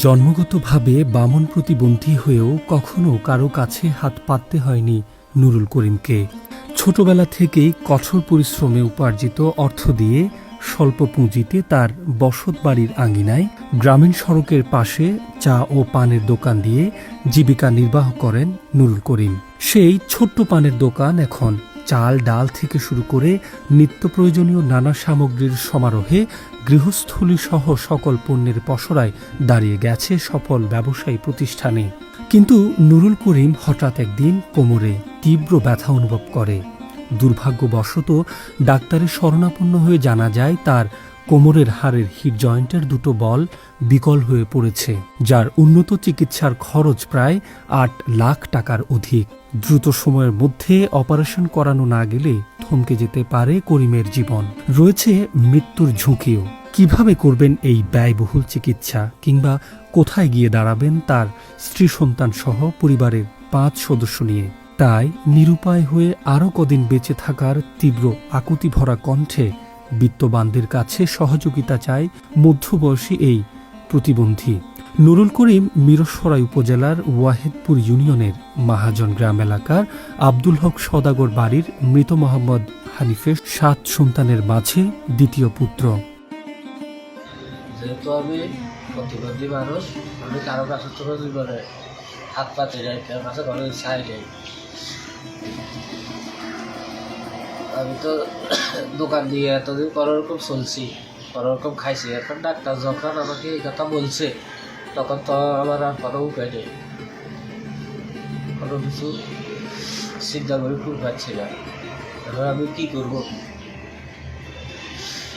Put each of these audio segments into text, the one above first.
জন্মগতভাবে বামন প্রতিবন্ধী হয়েও কখনো কারো কাছে হাত পাততে হয়নি নুরুল করিমকে। ছোটবেলা থেকেই কঠোর পরিশ্রমে উপার্জিত অর্থ দিয়ে স্বল্প পুঁজিতে তার বসতবাড়ির আঙিনায় গ্রামীণ সড়কের পাশে চা ও পানের দোকান দিয়ে জীবিকা নির্বাহ করেন নুরুল করিম। সেই ছোট্ট পানের দোকান এখন চাল ডাল থেকে শুরু করে নিত্য প্রয়োজনীয় নানা সামগ্রীর সমারোহে গৃহস্থলী সহ সকল পণ্যের পসরায় দাঁড়িয়ে গেছে সফল ব্যবসায়ী প্রতিষ্ঠানে। কিন্তু নুরুল করিম হঠাৎ একদিন কোমরে তীব্র ব্যথা অনুভব করে। দুর্ভাগ্যবশত ডাক্তারের শরণাপন্ন হয়ে জানা যায় তার কোমরের হাড়ের হিপ জয়েন্টের দুটো বল বিকল হয়ে পড়েছে, যার উন্নত চিকিৎসার খরচ প্রায় ৮ লাখ টাকার অধিক। দ্রুত সময়ের মধ্যে অপারেশন করানো না গেলে থমকে যেতে পারে করিমের জীবন, রয়েছে মৃত্যুর ঝুঁকিও। কিভাবে করবেন এই ব্যয়বহুল চিকিৎসা, কিংবা কোথায় গিয়ে দাঁড়াবেন তার স্ত্রী সন্তান সহ পরিবারের ৫ সদস্য নিয়ে, তাই নিরুপায় হয়ে আরও কদিন বেঁচে থাকার তীব্র আকুতি ভরা কণ্ঠে বিত্তবানদের কাছে সহযোগিতা চায় মধ্যবয়সী এই প্রতিবন্ধী। নুরুল করিম মিরসরাই উপজেলার ওয়াহেদপুর ইউনিয়নের মাহাজন গ্রাম এলাকার আব্দুল হক সওদাগর বাড়ির মৃত মোহাম্মদ হানিফের ৭ সন্তানের মাঝে দ্বিতীয় পুত্র। যেহেতু আমি প্রতিবন্ধী মানুষ, আমি কারো কাছে ছোট জীবনে হাত পাতে যাই, কারো কাছে ঘরে চাই যাই। আমি তো দোকান দিয়ে এতদিন কোনোরকম চলছি, কোনোরকম খাইছি। এখন ডাক্তার যখন আমাকে এই কথা বলছে, তখন তো আমার আর কোনো উপায় নেই, কোনো কিছু চিন্তা করে খুব পাচ্ছি না। এবার আমি কী করবো?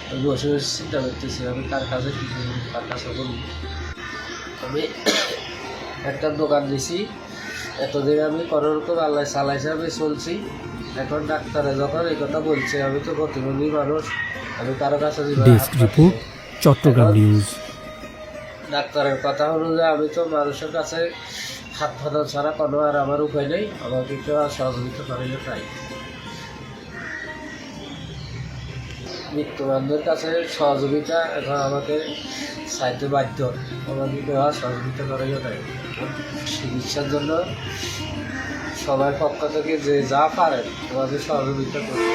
আমি বসে বসে চিন্তা করতেছি আমি কার কাছে কী করবো, কার কাছে করি। আমি একটা দোকান দিছি, এতদিন আমি কোনোরকম আল্লাহ চালাইছে আমি চলছি। এখন ডাক্তারে যখন এই কথা বলছে, আমি তো প্রতিবন্ধী মানুষ, আমি কারো কাছে ডেস্ক রিপোর্ট, চট্টগ্রাম নিউজ। ডাক্তারের কথা হলো যে আমি তো মানুষের কাছে হাত পাতা ছাড়া কোনো আর আমার উপায় নেই, আমাকে কেউ আর সহযোগিতা করে তাই মৃত্যুবানদের কাছে সহযোগিতা এখন আমাকে চাইতে বাধ্য, আমাকে কেউ আর সহযোগিতা করে তাই চিকিৎসার জন্য সবার পক্ষ থেকে যে যা পারেন আমাকে সহযোগিতা করতে।